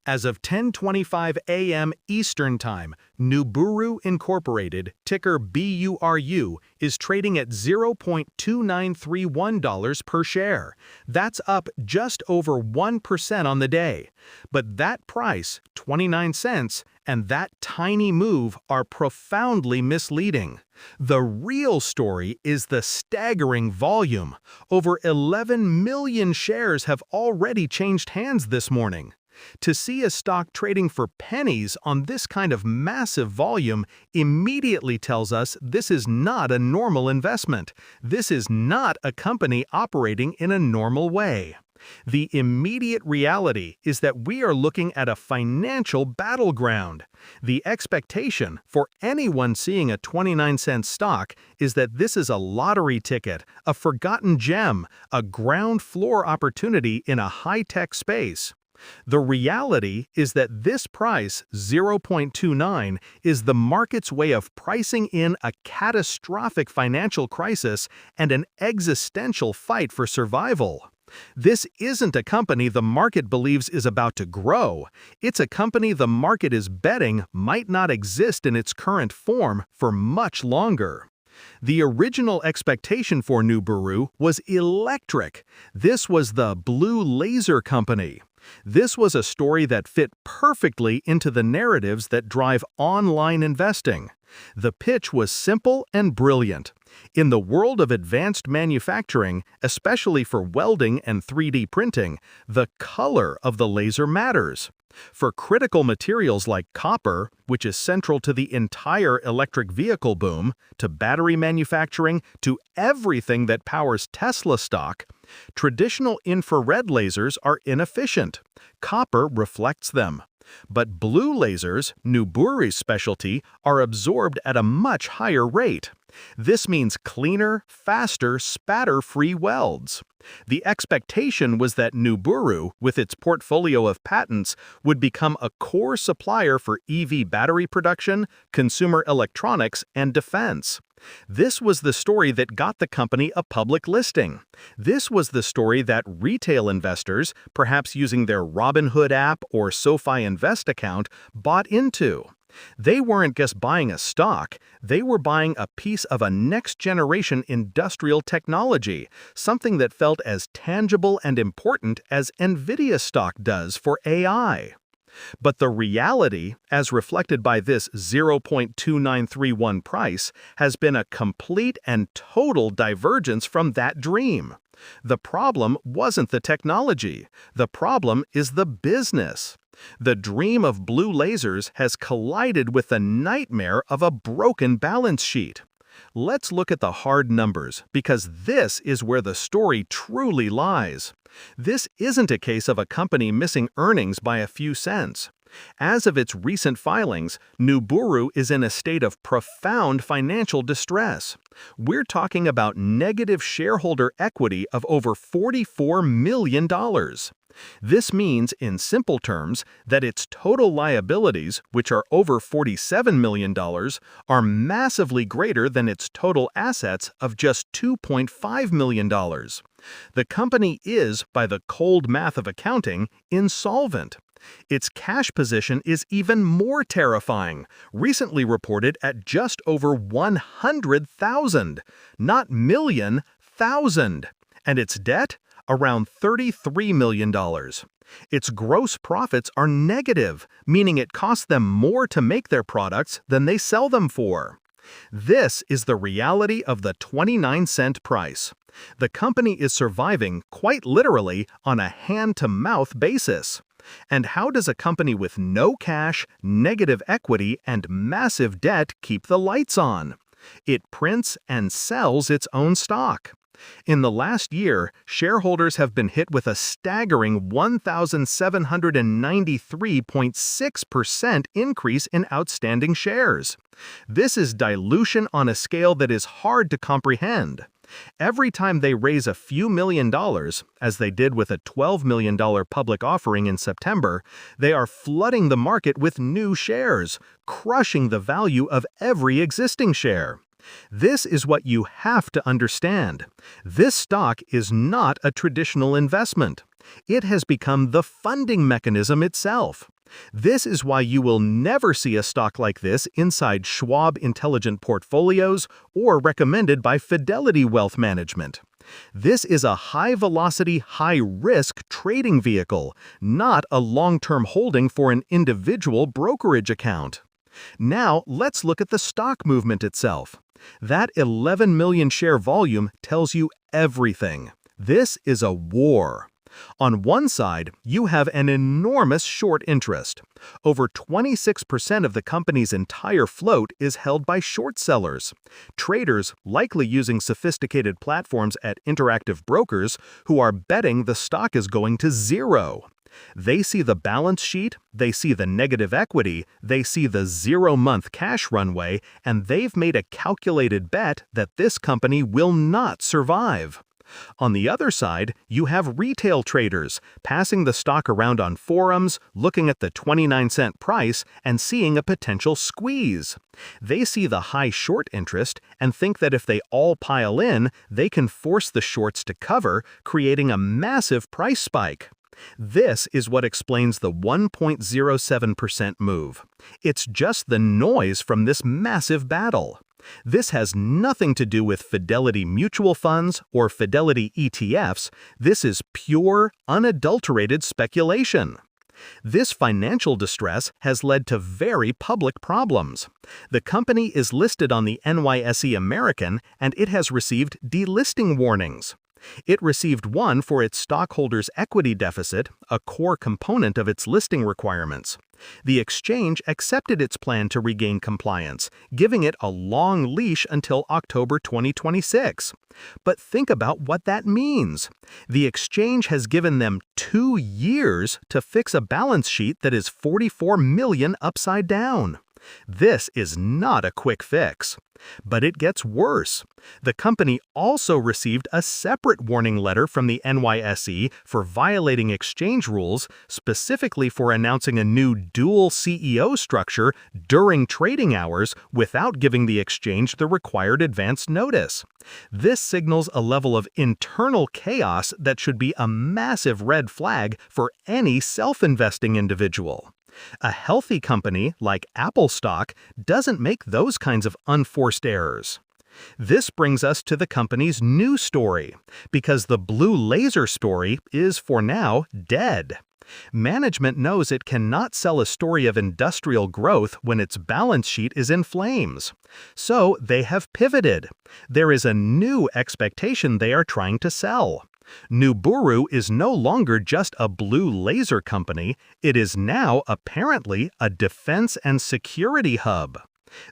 As of 10:25 a.m. Eastern Time, Nuburu Incorporated, ticker BURU, is trading at $0.2931 per share. That's up just over 1% on the day. But that price, 29 cents, and that tiny move are profoundly misleading. The real story is the staggering volume. Over 11 million shares have already changed hands this morning. To see a stock trading for pennies on this kind of massive volume immediately tells us this is not a normal investment. This is not a company operating in a normal way. The immediate reality is that we are looking at a financial battleground. The expectation for anyone seeing a 29-cent stock is that this is a lottery ticket, a forgotten gem, a ground floor opportunity in a high-tech space. The reality is that this price, 0.29, is the market's way of pricing in a catastrophic financial crisis and an existential fight for survival. This isn't a company the market believes is about to grow. It's a company the market is betting might not exist in its current form for much longer. The original expectation for Nuburu was electric. This was the Blue Laser Company. This was a story that fit perfectly into the narratives that drive online investing. The pitch was simple and brilliant. In the world of advanced manufacturing, especially for welding and 3D printing, the color of the laser matters. For critical materials like copper, which is central to the entire electric vehicle boom, to battery manufacturing, to everything that powers Tesla stock, traditional infrared lasers are inefficient. Copper reflects them. But blue lasers, Nuburu's specialty, are absorbed at a much higher rate. This means cleaner, faster, spatter-free welds. The expectation was that Nuburu, with its portfolio of patents, would become a core supplier for EV battery production, consumer electronics, and defense. This was the story that got the company a public listing. This was the story that retail investors, perhaps using their Robinhood app or SoFi Invest account, bought into. They weren't just buying a stock, they were buying a piece of a next-generation industrial technology, something that felt as tangible and important as NVIDIA stock does for AI. But the reality, as reflected by this 0.2931 price, has been a complete and total divergence from that dream. The problem wasn't the technology. The problem is the business. The dream of blue lasers has collided with the nightmare of a broken balance sheet. Let's look at the hard numbers, because this is where the story truly lies. This isn't a case of a company missing earnings by a few cents. As of its recent filings, Nuburu is in a state of profound financial distress. We're talking about negative shareholder equity of over $44 million. This means, in simple terms, that its total liabilities, which are over $47 million, are massively greater than its total assets of just $2.5 million. The company is, by the cold math of accounting, insolvent. Its cash position is even more terrifying, recently reported at just over 100,000, not million, thousand. And its debt? Around $33 million. Its gross profits are negative, meaning it costs them more to make their products than they sell them for. This is the reality of the 29-cent price. The company is surviving, quite literally, on a hand-to-mouth basis. And how does a company with no cash, negative equity, and massive debt keep the lights on? It prints and sells its own stock. In the last year, shareholders have been hit with a staggering 1,793.6% increase in outstanding shares. This is dilution on a scale that is hard to comprehend. Every time they raise a few $1 million, as they did with a $12 million public offering in September, they are flooding the market with new shares, crushing the value of every existing share. This is what you have to understand. This stock is not a traditional investment. It has become the funding mechanism itself. This is why you will never see a stock like this inside Schwab Intelligent Portfolios or recommended by Fidelity Wealth Management. This is a high-velocity, high-risk trading vehicle, not a long-term holding for an individual brokerage account. Now, let's look at the stock movement itself. That 11 million share volume tells you everything. This is a war. On one side, you have an enormous short interest. Over 26% of the company's entire float is held by short sellers, traders likely using sophisticated platforms at Interactive Brokers who are betting the stock is going to zero. They see the balance sheet, they see the negative equity, they see the 0-month cash runway, and they've made a calculated bet that this company will not survive. On the other side, you have retail traders passing the stock around on forums, looking at the 29-cent price, and seeing a potential squeeze. They see the high short interest and think that if they all pile in, they can force the shorts to cover, creating a massive price spike. This is what explains the 1.07% move. It's just the noise from this massive battle. This has nothing to do with Fidelity mutual funds or Fidelity ETFs. This is pure, unadulterated speculation. This financial distress has led to very public problems. The company is listed on the NYSE American, and it has received delisting warnings. It received one for its stockholders' equity deficit, a core component of its listing requirements. The exchange accepted its plan to regain compliance, giving it a long leash until October 2026. But think about what that means. The exchange has given them 2 years to fix a balance sheet that is 44 million upside down. This is not a quick fix. But it gets worse. The company also received a separate warning letter from the NYSE for violating exchange rules, specifically for announcing a new dual CEO structure during trading hours without giving the exchange the required advance notice. This signals a level of internal chaos that should be a massive red flag for any self-investing individual. A healthy company like Apple stock doesn't make those kinds of unforced errors. This brings us to the company's new story, because the blue laser story is, for now, dead. Management knows it cannot sell a story of industrial growth when its balance sheet is in flames. So they have pivoted. There is a new expectation they are trying to sell. Nuburu is no longer just a blue laser company, it is now apparently a defense and security hub.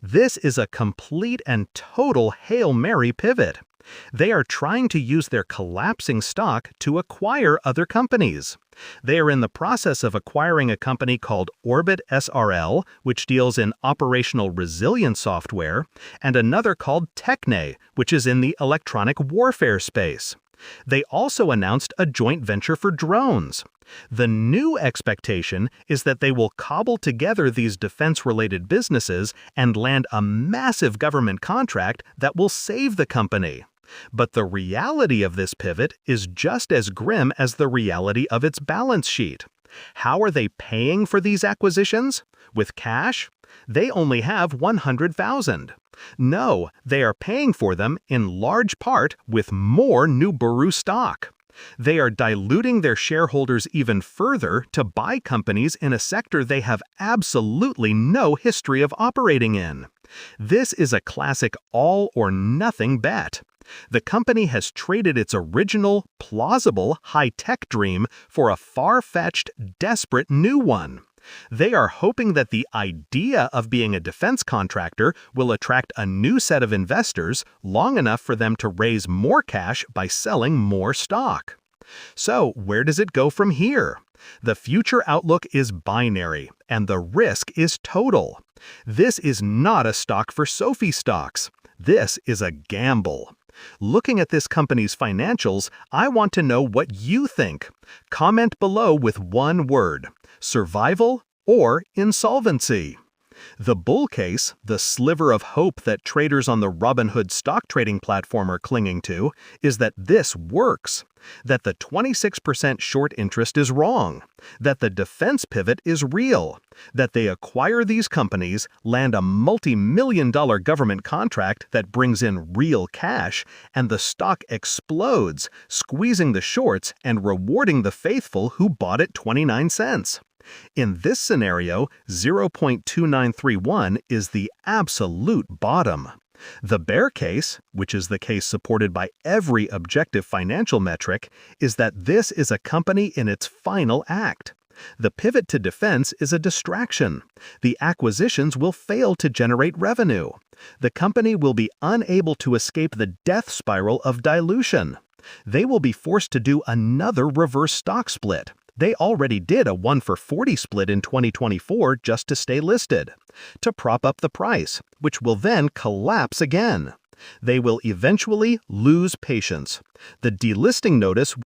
This is a complete and total Hail Mary pivot. They are trying to use their collapsing stock to acquire other companies. They are in the process of acquiring a company called Orbit SRL, which deals in operational resilience software, and another called Techne, which is in the electronic warfare space. They also announced a joint venture for drones. The new expectation is that they will cobble together these defense-related businesses and land a massive government contract that will save the company. But the reality of this pivot is just as grim as the reality of its balance sheet. How are they paying for these acquisitions? With cash? They only have $100,000. No, they are paying for them in large part with more Nuburu stock. They are diluting their shareholders even further to buy companies in a sector they have absolutely no history of operating in. This is a classic all-or-nothing bet. The company has traded its original, plausible, high-tech dream for a far-fetched, desperate new one. They are hoping that the idea of being a defense contractor will attract a new set of investors long enough for them to raise more cash by selling more stock. So, where does it go from here? The future outlook is binary, and the risk is total. This is not a stock for SoFi stocks. This is a gamble. Looking at this company's financials, I want to know what you think. Comment below with one word: survival or insolvency. The bull case, the sliver of hope that traders on the Robinhood stock trading platform are clinging to, is that this works, that the 26% short interest is wrong, that the defense pivot is real, that they acquire these companies, land a multi-million-dollar government contract that brings in real cash, and the stock explodes, squeezing the shorts and rewarding the faithful who bought at 29 cents. In this scenario, 0.2931 is the absolute bottom. The bear case, which is the case supported by every objective financial metric, is that this is a company in its final act. The pivot to defense is a distraction. The acquisitions will fail to generate revenue. The company will be unable to escape the death spiral of dilution. They will be forced to do another reverse stock split. They already did a 1-for-40 split in 2024 just to stay listed, to prop up the price, which will then collapse again. They will eventually lose patience. The delisting notice